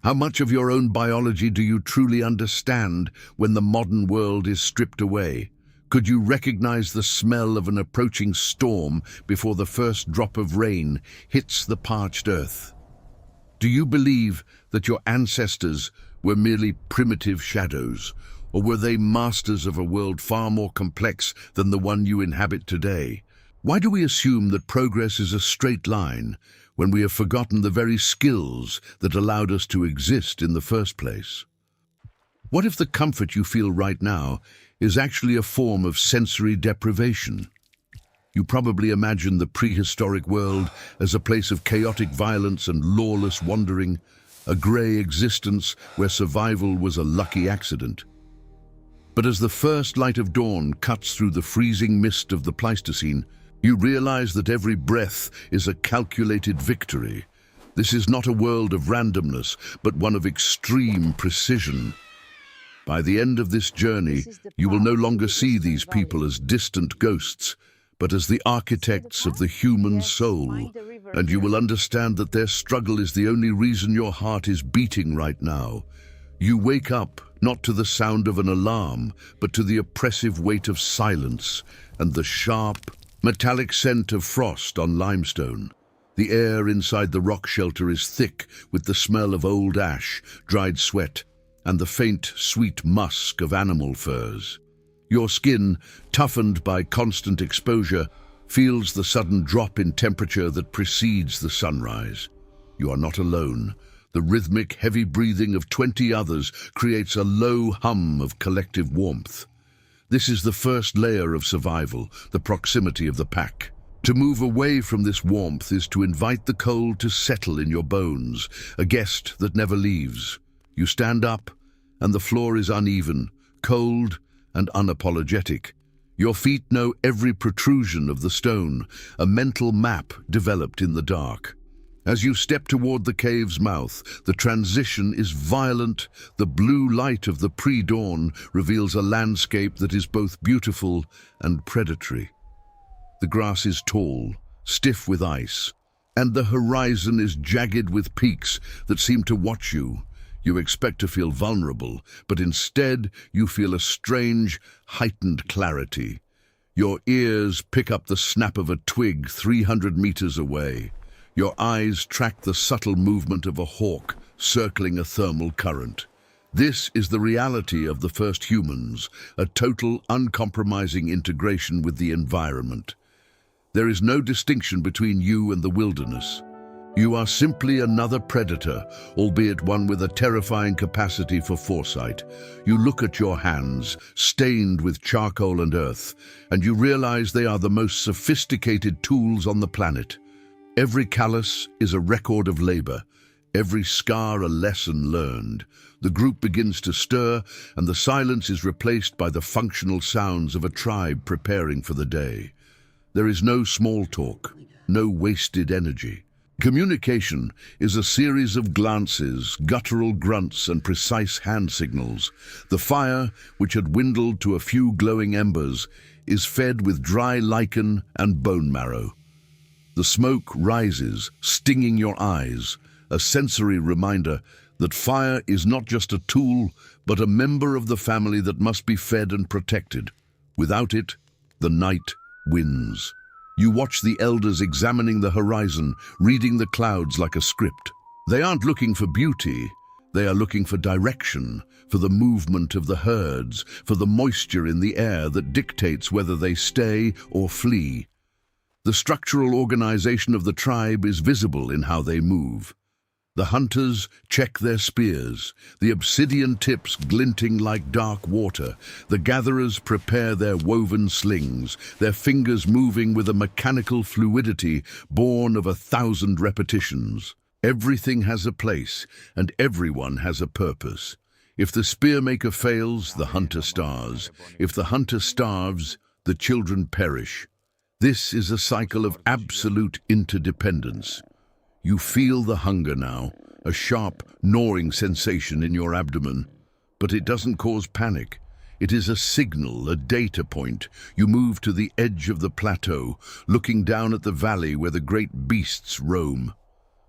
How much of your own biology do you truly understand when the modern world is stripped away? Could you recognize the smell of an approaching storm before the first drop of rain hits the parched earth? Do you believe that your ancestors were merely primitive shadows, or were they masters of a world far more complex than the one you inhabit today? Why do we assume that progress is a straight line when we have forgotten the very skills that allowed us to exist in the first place? What if the comfort you feel right now is actually a form of sensory deprivation? You probably imagine the prehistoric world as a place of chaotic violence and lawless wandering, a grey existence where survival was a lucky accident. But as the first light of dawn cuts through the freezing mist of the Pleistocene, you realize that every breath is a calculated victory. This is not a world of randomness, but one of extreme precision. By the end of this journey, you will no longer see these people as distant ghosts, but as the architects of the human soul, and you will understand that their struggle is the only reason your heart is beating right now. You wake up not to the sound of an alarm, but to the oppressive weight of silence and the sharp, metallic scent of frost on limestone. The air inside the rock shelter is thick with the smell of old ash, dried sweat, and the faint, sweet musk of animal furs. Your skin, toughened by constant exposure, feels the sudden drop in temperature that precedes the sunrise. You are not alone. The rhythmic, heavy breathing of 20 others creates a low hum of collective warmth. This is the first layer of survival, the proximity of the pack. To move away from this warmth is to invite the cold to settle in your bones, a guest that never leaves. You stand up, and the floor is uneven, cold, and unapologetic. Your feet know every protrusion of the stone, a mental map developed in the dark. As you step toward the cave's mouth, the transition is violent. The blue light of the pre-dawn reveals a landscape that is both beautiful and predatory. The grass is tall, stiff with ice, and the horizon is jagged with peaks that seem to watch you. You expect to feel vulnerable, but instead you feel a strange, heightened clarity. Your ears pick up the snap of a twig 300 meters away. Your eyes track the subtle movement of a hawk circling a thermal current. This is the reality of the first humans, a total, uncompromising integration with the environment. There is no distinction between you and the wilderness. You are simply another predator, albeit one with a terrifying capacity for foresight. You look at your hands, stained with charcoal and earth, and you realize they are the most sophisticated tools on the planet. Every callus is a record of labor, every scar a lesson learned. The group begins to stir, and the silence is replaced by the functional sounds of a tribe preparing for the day. There is no small talk, no wasted energy. Communication is a series of glances, guttural grunts, and precise hand signals. The fire, which had dwindled to a few glowing embers, is fed with dry lichen and bone marrow. The smoke rises, stinging your eyes, a sensory reminder that fire is not just a tool, but a member of the family that must be fed and protected. Without it, the night wins. You watch the elders examining the horizon, reading the clouds like a script. They aren't looking for beauty, they are looking for direction, for the movement of the herds, for the moisture in the air that dictates whether they stay or flee. The structural organization of the tribe is visible in how they move. The hunters check their spears, the obsidian tips glinting like dark water. The gatherers prepare their woven slings, their fingers moving with a mechanical fluidity born of 1,000 repetitions. Everything has a place, and everyone has a purpose. If the spearmaker fails, the hunter starves. If the hunter starves, the children perish. This is a cycle of absolute interdependence. You feel the hunger now, a sharp, gnawing sensation in your abdomen. But it doesn't cause panic. It is a signal, a data point. You move to the edge of the plateau, looking down at the valley where the great beasts roam.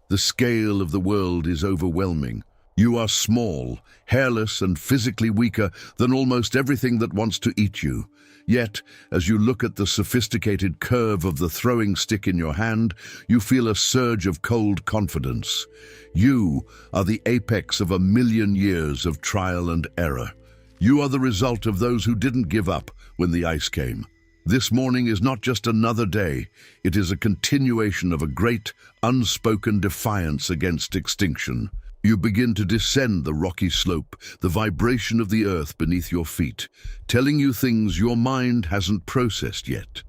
The scale of the world is overwhelming. You are small, hairless, and physically weaker than almost everything that wants to eat you. Yet, as you look at the sophisticated curve of the throwing stick in your hand, you feel a surge of cold confidence. You are the apex of 1,000,000 years of trial and error. You are the result of those who didn't give up when the ice came. This morning is not just another day, it is a continuation of a great, unspoken defiance against extinction. You begin to descend the rocky slope, the vibration of the earth beneath your feet, telling you things your mind hasn't processed yet.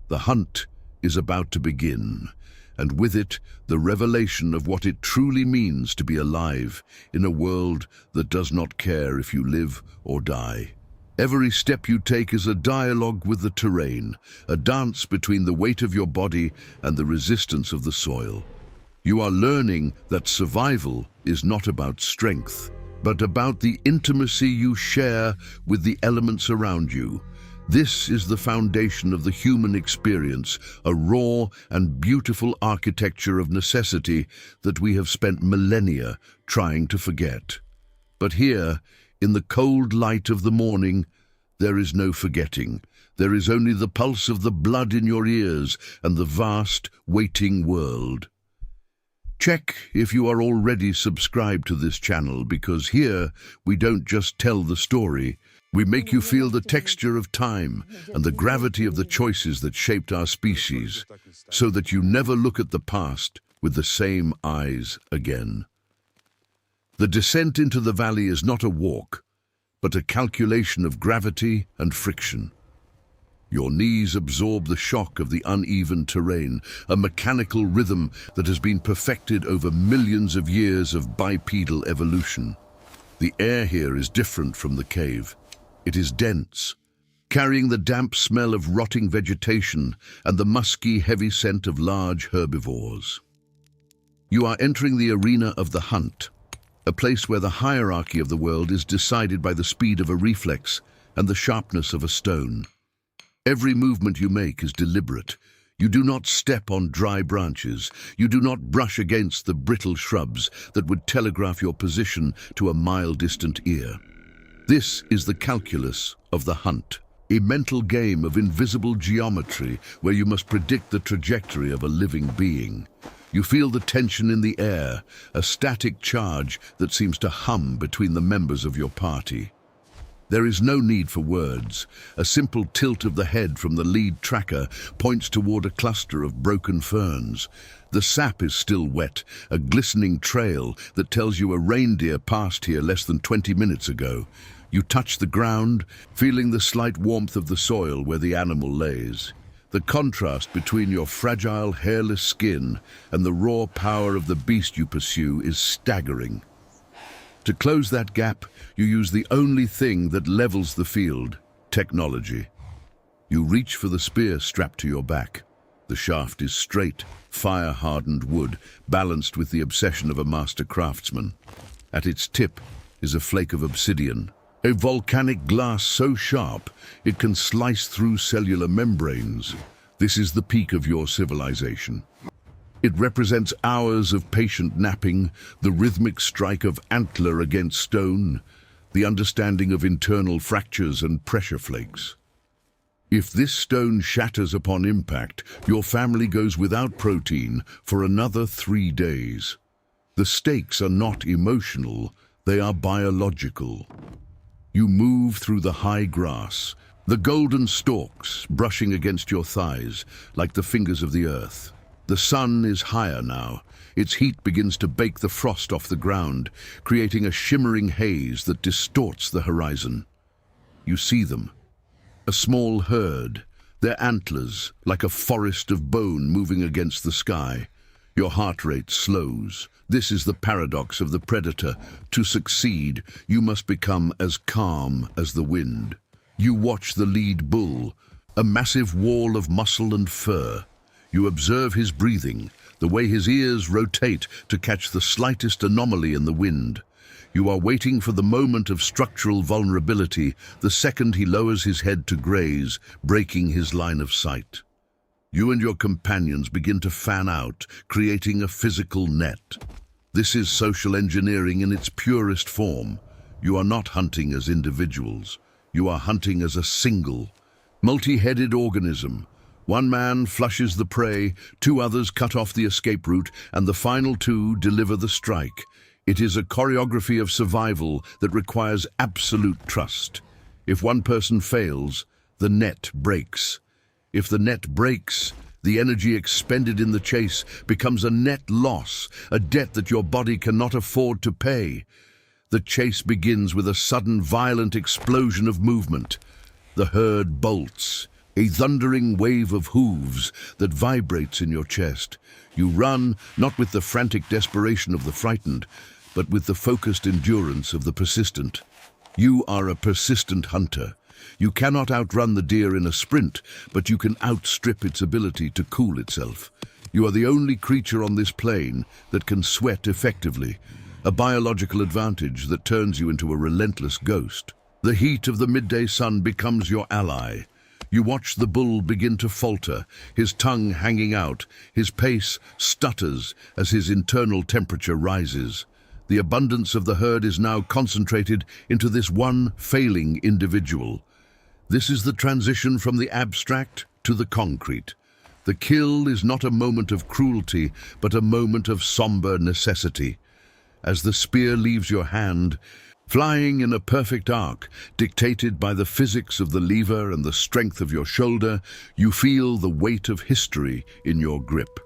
The hunt is about to begin, and with it, the revelation of what it truly means to be alive in a world that does not care if you live or die. Every step you take is a dialogue with the terrain, a dance between the weight of your body and the resistance of the soil. You are learning that survival is not about strength, but about the intimacy you share with the elements around you. This is the foundation of the human experience, a raw and beautiful architecture of necessity that we have spent millennia trying to forget. But here, in the cold light of the morning, there is no forgetting. There is only the pulse of the blood in your ears and the vast, waiting world. Check if you are already subscribed to this channel, because here we don't just tell the story, we make you feel the texture of time and the gravity of the choices that shaped our species, so that you never look at the past with the same eyes again. The descent into the valley is not a walk, but a calculation of gravity and friction. Your knees absorb the shock of the uneven terrain, a mechanical rhythm that has been perfected over millions of years of bipedal evolution. The air here is different from the cave. It is dense, carrying the damp smell of rotting vegetation and the musky, heavy scent of large herbivores. You are entering the arena of the hunt, a place where the hierarchy of the world is decided by the speed of a reflex and the sharpness of a stone. Every movement you make is deliberate. You do not step on dry branches. You do not brush against the brittle shrubs that would telegraph your position to a mile-distant ear. This is the calculus of the hunt, a mental game of invisible geometry where you must predict the trajectory of a living being. You feel the tension in the air, a static charge that seems to hum between the members of your party. There is no need for words. A simple tilt of the head from the lead tracker points toward a cluster of broken ferns. The sap is still wet, a glistening trail that tells you a reindeer passed here less than 20 minutes ago. You touch the ground, feeling the slight warmth of the soil where the animal lays. The contrast between your fragile, hairless skin and the raw power of the beast you pursue is staggering. To close that gap, you use the only thing that levels the field, technology. You reach for the spear strapped to your back. The shaft is straight, fire-hardened wood, balanced with the obsession of a master craftsman. At its tip is a flake of obsidian, a volcanic glass so sharp it can slice through cellular membranes. This is the peak of your civilization. It represents hours of patient napping, the rhythmic strike of antler against stone, the understanding of internal fractures and pressure flakes. If this stone shatters upon impact, your family goes without protein for another 3 days. The stakes are not emotional, they are biological. You move through the high grass, the golden stalks brushing against your thighs like the fingers of the earth. The sun is higher now. Its heat begins to bake the frost off the ground, creating a shimmering haze that distorts the horizon. You see them. A small herd, their antlers like a forest of bone moving against the sky. Your heart rate slows. This is the paradox of the predator. To succeed, you must become as calm as the wind. You watch the lead bull, a massive wall of muscle and fur. You observe his breathing, the way his ears rotate to catch the slightest anomaly in the wind. You are waiting for the moment of structural vulnerability, the second he lowers his head to graze, breaking his line of sight. You and your companions begin to fan out, creating a physical net. This is social engineering in its purest form. You are not hunting as individuals. You are hunting as a single, multi-headed organism. One man flushes the prey, two others cut off the escape route, and the final two deliver the strike. It is a choreography of survival that requires absolute trust. If one person fails, the net breaks. If the net breaks, the energy expended in the chase becomes a net loss, a debt that your body cannot afford to pay. The chase begins with a sudden violent explosion of movement. The herd bolts, a thundering wave of hooves that vibrates in your chest. You run, not with the frantic desperation of the frightened, but with the focused endurance of the persistent. You are a persistent hunter. You cannot outrun the deer in a sprint, but you can outstrip its ability to cool itself. You are the only creature on this plane that can sweat effectively, a biological advantage that turns you into a relentless ghost. The heat of the midday sun becomes your ally. You watch the bull begin to falter, his tongue hanging out, his pace stutters as his internal temperature rises. The abundance of the herd is now concentrated into this one failing individual. This is the transition from the abstract to the concrete. The kill is not a moment of cruelty, but a moment of somber necessity. As the spear leaves your hand, flying in a perfect arc, dictated by the physics of the lever and the strength of your shoulder, you feel the weight of history in your grip.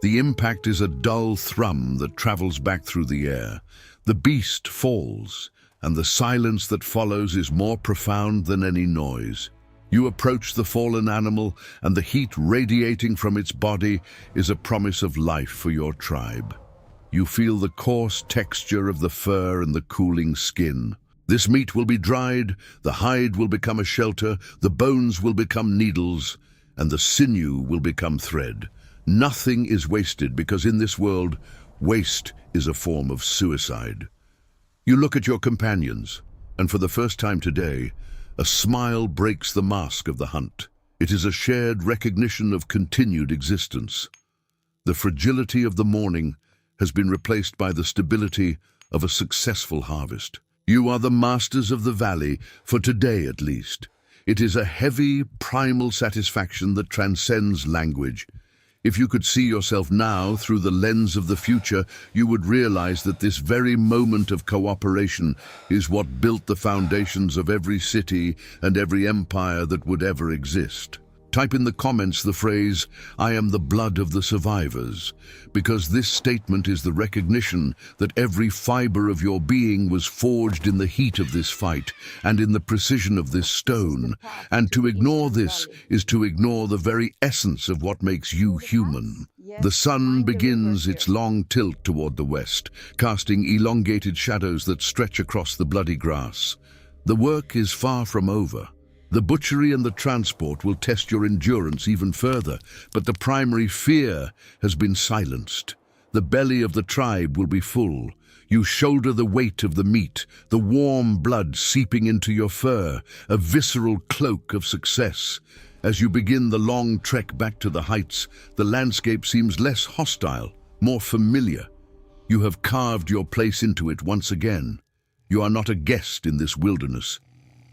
The impact is a dull thrum that travels back through the air. The beast falls, and the silence that follows is more profound than any noise. You approach the fallen animal, and the heat radiating from its body is a promise of life for your tribe. You feel the coarse texture of the fur and the cooling skin. This meat will be dried, the hide will become a shelter, the bones will become needles, and the sinew will become thread. Nothing is wasted because in this world, waste is a form of suicide. You look at your companions, and for the first time today, a smile breaks the mask of the hunt. It is a shared recognition of continued existence. The fragility of the morning has been replaced by the stability of a successful harvest. You are the masters of the valley, for today at least. It is a heavy, primal satisfaction that transcends language. If you could see yourself now through the lens of the future, you would realize that this very moment of cooperation is what built the foundations of every city and every empire that would ever exist. Type in the comments the phrase, "I am the blood of the survivors," because this statement is the recognition that every fiber of your being was forged in the heat of this fight and in the precision of this stone. And to ignore this is to ignore the very essence of what makes you human. The sun begins its long tilt toward the west, casting elongated shadows that stretch across the bloody grass. The work is far from over. The butchery and the transport will test your endurance even further, but the primary fear has been silenced. The belly of the tribe will be full. You shoulder the weight of the meat, the warm blood seeping into your fur, a visceral cloak of success. As you begin the long trek back to the heights, the landscape seems less hostile, more familiar. You have carved your place into it once again. You are not a guest in this wilderness.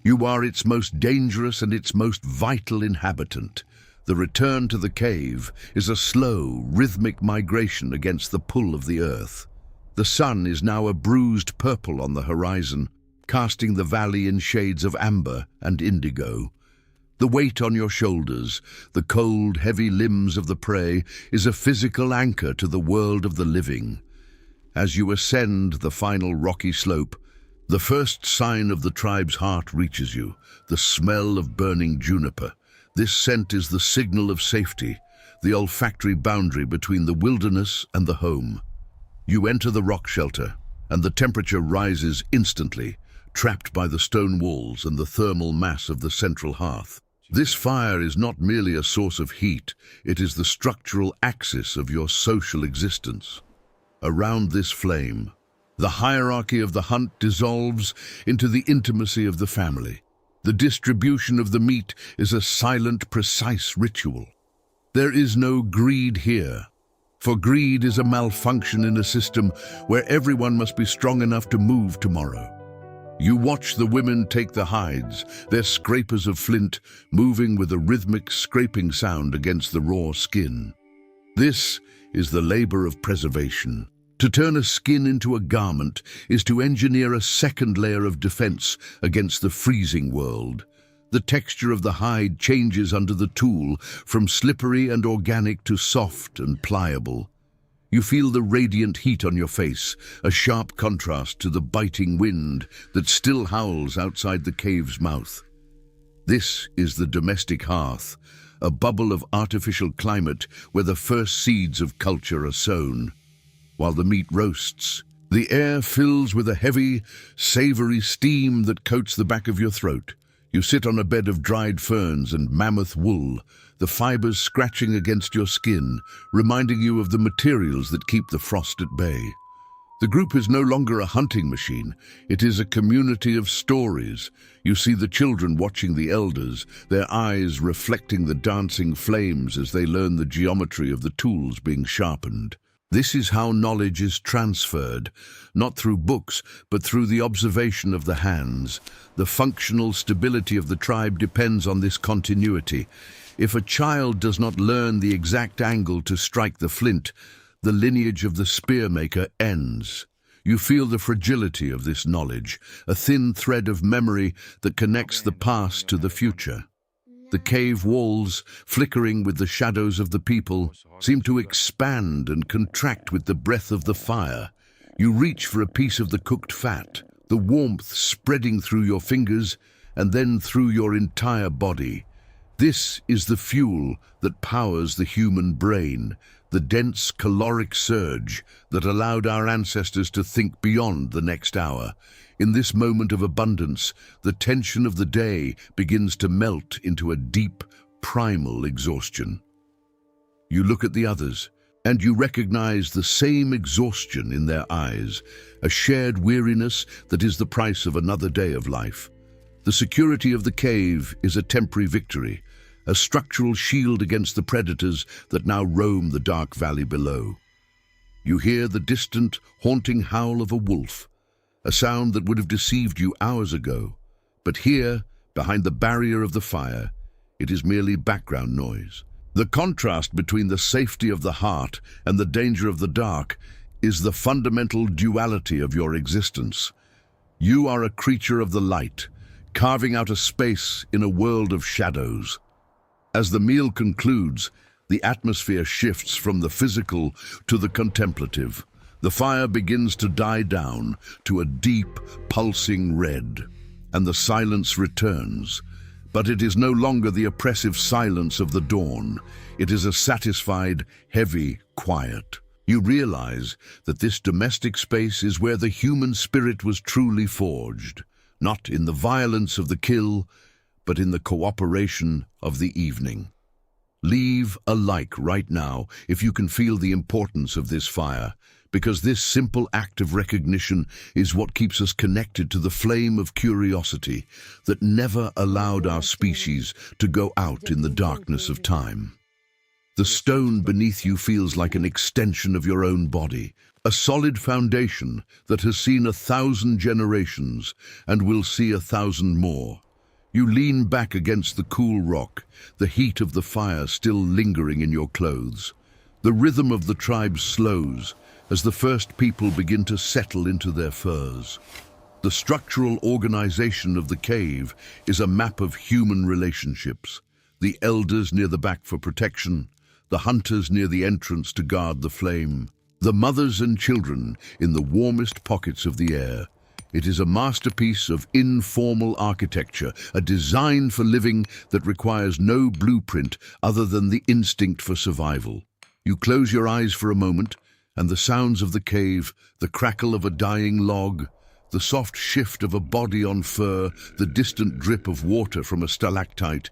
You are its most dangerous and its most vital inhabitant. The return to the cave is a slow, rhythmic migration against the pull of the earth. The sun is now a bruised purple on the horizon, casting the valley in shades of amber and indigo. The weight on your shoulders, the cold, heavy limbs of the prey, is a physical anchor to the world of the living. As you ascend the final rocky slope, the first sign of the tribe's heart reaches you, the smell of burning juniper. This scent is the signal of safety, the olfactory boundary between the wilderness and the home. You enter the rock shelter, and the temperature rises instantly, trapped by the stone walls and the thermal mass of the central hearth. This fire is not merely a source of heat, it is the structural axis of your social existence. Around this flame, the hierarchy of the hunt dissolves into the intimacy of the family. The distribution of the meat is a silent, precise ritual. There is no greed here. For greed is a malfunction in a system where everyone must be strong enough to move tomorrow. You watch the women take the hides, their scrapers of flint, moving with a rhythmic scraping sound against the raw skin. This is the labor of preservation. To turn a skin into a garment is to engineer a second layer of defense against the freezing world. The texture of the hide changes under the tool, from slippery and organic to soft and pliable. You feel the radiant heat on your face, a sharp contrast to the biting wind that still howls outside the cave's mouth. This is the domestic hearth, a bubble of artificial climate where the first seeds of culture are sown. While the meat roasts, the air fills with a heavy, savory steam that coats the back of your throat. You sit on a bed of dried ferns and mammoth wool, the fibers scratching against your skin, reminding you of the materials that keep the frost at bay. The group is no longer a hunting machine. It is a community of stories. You see the children watching the elders, their eyes reflecting the dancing flames as they learn the geometry of the tools being sharpened. This is how knowledge is transferred, not through books, but through the observation of the hands. The functional stability of the tribe depends on this continuity. If a child does not learn the exact angle to strike the flint, the lineage of the spearmaker ends. You feel the fragility of this knowledge, a thin thread of memory that connects the past to the future. The cave walls, flickering with the shadows of the people, seem to expand and contract with the breath of the fire. You reach for a piece of the cooked fat, the warmth spreading through your fingers and then through your entire body. This is the fuel that powers the human brain, the dense caloric surge that allowed our ancestors to think beyond the next hour. In this moment of abundance, the tension of the day begins to melt into a deep, primal exhaustion. You look at the others, and you recognize the same exhaustion in their eyes, a shared weariness that is the price of another day of life. The security of the cave is a temporary victory, a structural shield against the predators that now roam the dark valley below. You hear the distant, haunting howl of a wolf, a sound that would have deceived you hours ago. But here, behind the barrier of the fire, it is merely background noise. The contrast between the safety of the heart and the danger of the dark is the fundamental duality of your existence. You are a creature of the light, carving out a space in a world of shadows. As the meal concludes, the atmosphere shifts from the physical to the contemplative. The fire begins to die down to a deep, pulsing red, and the silence returns. But it is no longer the oppressive silence of the dawn. It is a satisfied, heavy quiet. You realize that this domestic space is where the human spirit was truly forged, not in the violence of the kill, but in the cooperation of the evening. Leave a like right now if you can feel the importance of this fire, because this simple act of recognition is what keeps us connected to the flame of curiosity that never allowed our species to go out in the darkness of time. The stone beneath you feels like an extension of your own body, a solid foundation that has seen 1,000 generations and will see 1,000 more. You lean back against the cool rock, the heat of the fire still lingering in your clothes. The rhythm of the tribe slows as the first people begin to settle into their furs. The structural organization of the cave is a map of human relationships. The elders near the back for protection, the hunters near the entrance to guard the flame, the mothers and children in the warmest pockets of the air. It is a masterpiece of informal architecture, a design for living that requires no blueprint other than the instinct for survival. You close your eyes for a moment, and the sounds of the cave, the crackle of a dying log, the soft shift of a body on fur, the distant drip of water from a stalactite,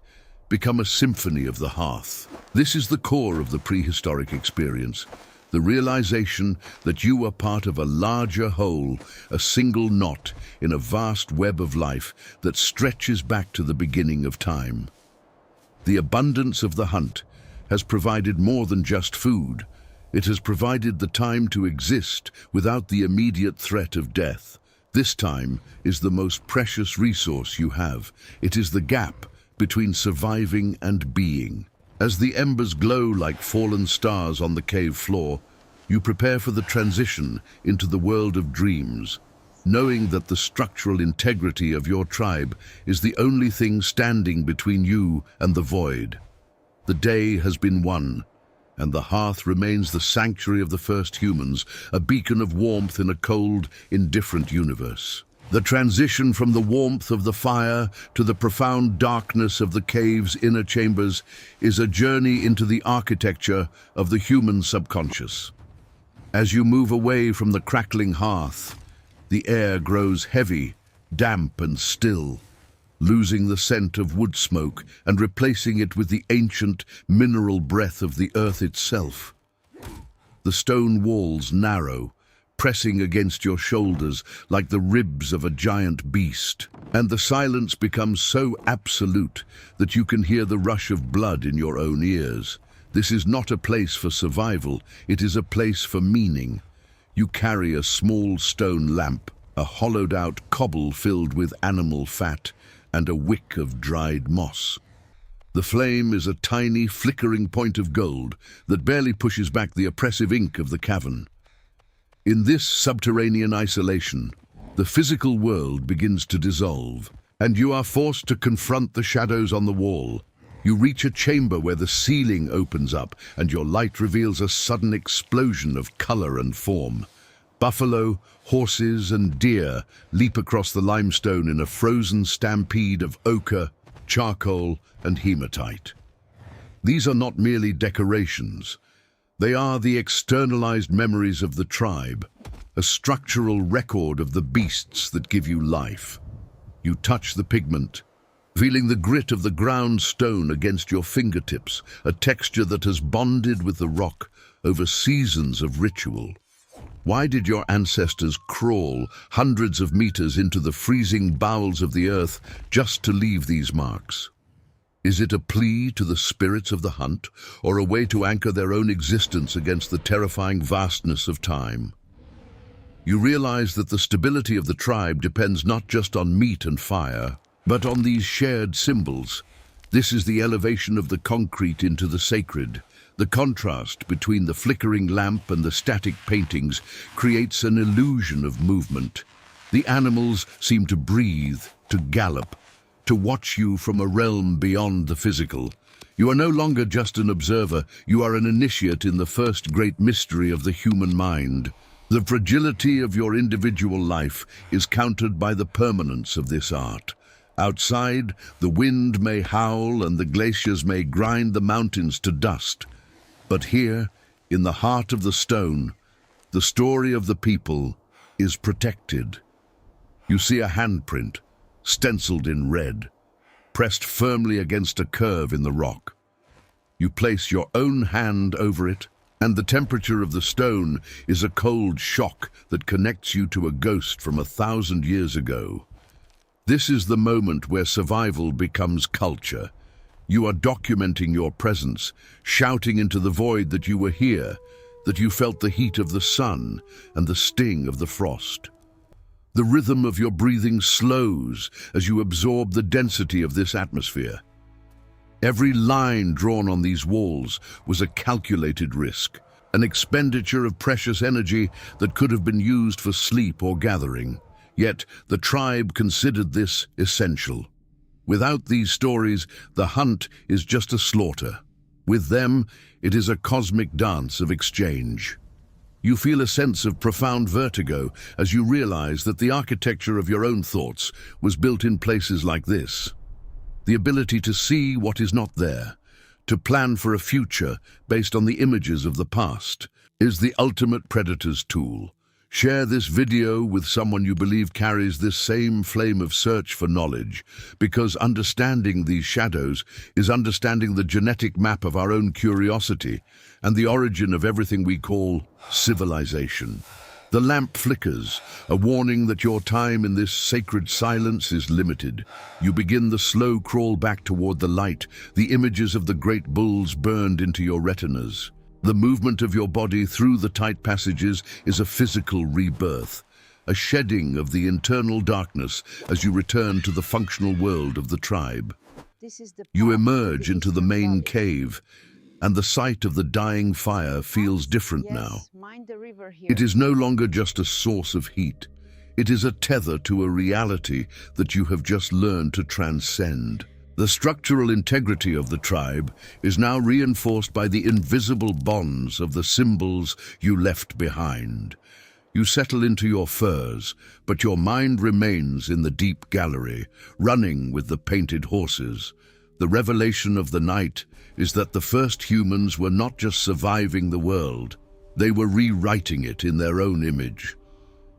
become a symphony of the hearth. This is the core of the prehistoric experience, the realization that you are part of a larger whole, a single knot in a vast web of life that stretches back to the beginning of time. The abundance of the hunt has provided more than just food. It has provided the time to exist without the immediate threat of death. This time is the most precious resource you have. It is the gap between surviving and being. As the embers glow like fallen stars on the cave floor, you prepare for the transition into the world of dreams, knowing that the structural integrity of your tribe is the only thing standing between you and the void. The day has been won, and the hearth remains the sanctuary of the first humans, a beacon of warmth in a cold, indifferent universe. The transition from the warmth of the fire to the profound darkness of the cave's inner chambers is a journey into the architecture of the human subconscious. As you move away from the crackling hearth, the air grows heavy, damp and still, losing the scent of wood smoke and replacing it with the ancient mineral breath of the earth itself. The stone walls narrow, pressing against your shoulders like the ribs of a giant beast, and the silence becomes so absolute that you can hear the rush of blood in your own ears. This is not a place for survival, it is a place for meaning. You carry a small stone lamp, a hollowed-out cobble filled with animal fat, and a wick of dried moss. The flame is a tiny, flickering point of gold that barely pushes back the oppressive ink of the cavern. In this subterranean isolation, the physical world begins to dissolve, and you are forced to confront the shadows on the wall. You reach a chamber where the ceiling opens up, and your light reveals a sudden explosion of color and form. Buffalo, horses, and deer leap across the limestone in a frozen stampede of ochre, charcoal, and hematite. These are not merely decorations. They are the externalized memories of the tribe, a structural record of the beasts that give you life. You touch the pigment, feeling the grit of the ground stone against your fingertips, a texture that has bonded with the rock over seasons of ritual. Why did your ancestors crawl hundreds of meters into the freezing bowels of the earth just to leave these marks? Is it a plea to the spirits of the hunt, or a way to anchor their own existence against the terrifying vastness of time? You realize that the stability of the tribe depends not just on meat and fire, but on these shared symbols. This is the elevation of the concrete into the sacred. The contrast between the flickering lamp and the static paintings creates an illusion of movement. The animals seem to breathe, to gallop, to watch you from a realm beyond the physical. You are no longer just an observer, you are an initiate in the first great mystery of the human mind. The fragility of your individual life is countered by the permanence of this art. Outside, the wind may howl and the glaciers may grind the mountains to dust. But here, in the heart of the stone, the story of the people is protected. You see a handprint, stenciled in red, pressed firmly against a curve in the rock. You place your own hand over it, and the temperature of the stone is a cold shock that connects you to a ghost from 1,000 years ago. This is the moment where survival becomes culture. You are documenting your presence, shouting into the void that you were here, that you felt the heat of the sun and the sting of the frost. The rhythm of your breathing slows as you absorb the density of this atmosphere. Every line drawn on these walls was a calculated risk, an expenditure of precious energy that could have been used for sleep or gathering. Yet the tribe considered this essential. Without these stories, the hunt is just a slaughter. With them, it is a cosmic dance of exchange. You feel a sense of profound vertigo as you realize that the architecture of your own thoughts was built in places like this. The ability to see what is not there, to plan for a future based on the images of the past, is the ultimate predator's tool. Share this video with someone you believe carries this same flame of search for knowledge, because understanding these shadows is understanding the genetic map of our own curiosity and the origin of everything we call civilization. The lamp flickers, a warning that your time in this sacred silence is limited. You begin the slow crawl back toward the light, the images of the great bulls burned into your retinas. The movement of your body through the tight passages is a physical rebirth, a shedding of the internal darkness as you return to the functional world of the tribe. You emerge into the main cave, and the sight of the dying fire feels different now. It is no longer just a source of heat. It is a tether to a reality that you have just learned to transcend. The structural integrity of the tribe is now reinforced by the invisible bonds of the symbols you left behind. You settle into your furs, but your mind remains in the deep gallery, running with the painted horses. The revelation of the night is that the first humans were not just surviving the world, they were rewriting it in their own image.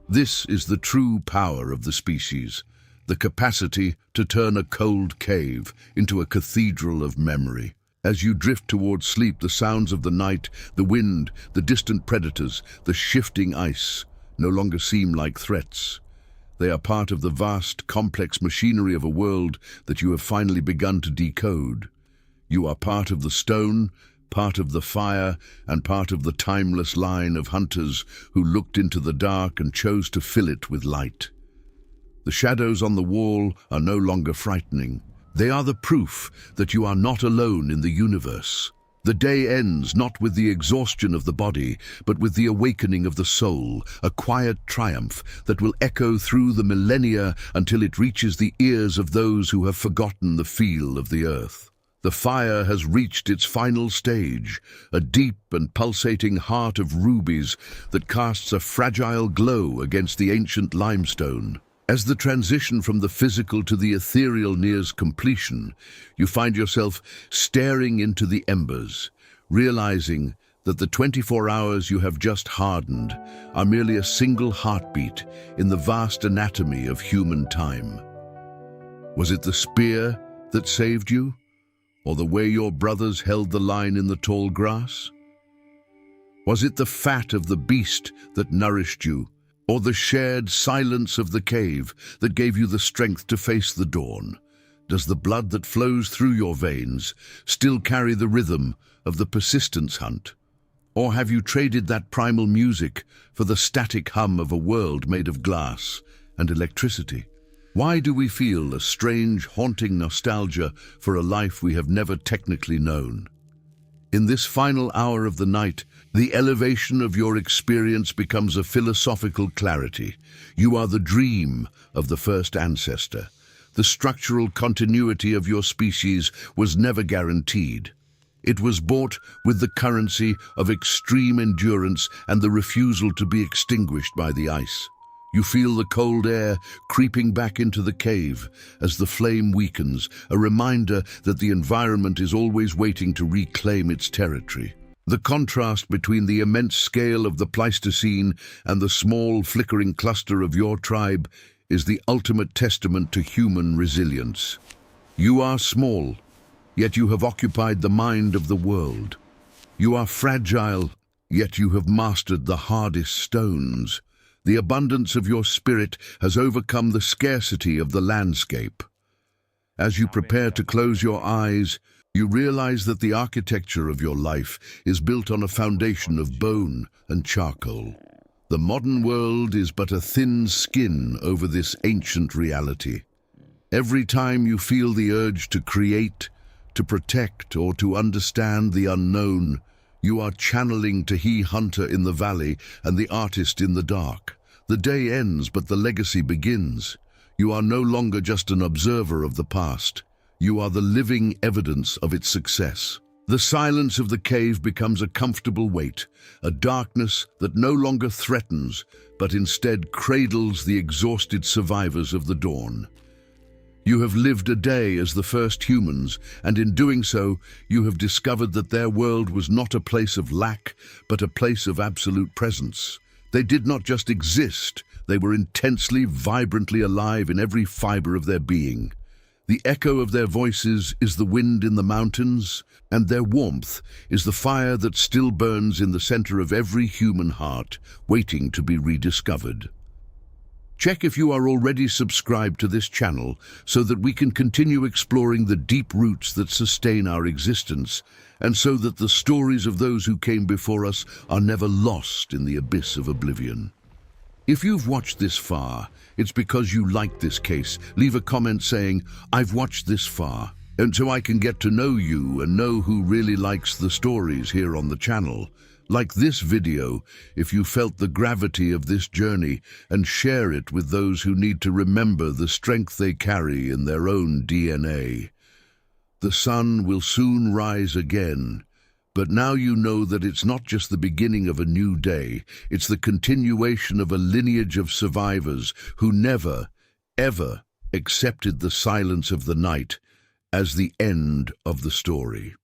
This is the true power of the species, the capacity to turn a cold cave into a cathedral of memory. As you drift towards sleep, the sounds of the night, the wind, the distant predators, the shifting ice, no longer seem like threats. They are part of the vast, complex machinery of a world that you have finally begun to decode. You are part of the stone, part of the fire, and part of the timeless line of hunters who looked into the dark and chose to fill it with light. The shadows on the wall are no longer frightening. They are the proof that you are not alone in the universe. The day ends not with the exhaustion of the body, but with the awakening of the soul, a quiet triumph that will echo through the millennia until it reaches the ears of those who have forgotten the feel of the earth. The fire has reached its final stage, a deep and pulsating heart of rubies that casts a fragile glow against the ancient limestone. As the transition from the physical to the ethereal nears completion, you find yourself staring into the embers, realizing that the 24 hours you have just hardened are merely a single heartbeat in the vast anatomy of human time. Was it the spear that saved you, or the way your brothers held the line in the tall grass? Was it the fat of the beast that nourished you, or the shared silence of the cave that gave you the strength to face the dawn? Does the blood that flows through your veins still carry the rhythm of the persistence hunt? Or have you traded that primal music for the static hum of a world made of glass and electricity? Why do we feel a strange, haunting nostalgia for a life we have never technically known? In this final hour of the night, the elevation of your experience becomes a philosophical clarity. You are the dream of the first ancestor. The structural continuity of your species was never guaranteed. It was bought with the currency of extreme endurance and the refusal to be extinguished by the ice. You feel the cold air creeping back into the cave as the flame weakens, a reminder that the environment is always waiting to reclaim its territory. The contrast between the immense scale of the Pleistocene and the small, flickering cluster of your tribe is the ultimate testament to human resilience. You are small, yet you have occupied the mind of the world. You are fragile, yet you have mastered the hardest stones. The abundance of your spirit has overcome the scarcity of the landscape. As you prepare to close your eyes, you realize that the architecture of your life is built on a foundation of bone and charcoal. The modern world is but a thin skin over this ancient reality. Every time you feel the urge to create, to protect, or to understand the unknown, you are channeling Tahi hunter in the valley and the artist in the dark. The day ends, but the legacy begins. You are no longer just an observer of the past. You are the living evidence of its success. The silence of the cave becomes a comfortable weight, a darkness that no longer threatens, but instead cradles the exhausted survivors of the dawn. You have lived a day as the first humans, and in doing so, you have discovered that their world was not a place of lack, but a place of absolute presence. They did not just exist, they were intensely, vibrantly alive in every fiber of their being. The echo of their voices is the wind in the mountains, and their warmth is the fire that still burns in the center of every human heart, waiting to be rediscovered. Check if you are already subscribed to this channel so that we can continue exploring the deep roots that sustain our existence, and so that the stories of those who came before us are never lost in the abyss of oblivion. If you've watched this far, it's because you like this case. Leave a comment saying, "I've watched this far," and so I can get to know you and know who really likes the stories here on the channel. Like this video if you felt the gravity of this journey, and share it with those who need to remember the strength they carry in their own DNA. The sun will soon rise again, but now you know that it's not just the beginning of a new day, it's the continuation of a lineage of survivors who never, ever accepted the silence of the night as the end of the story.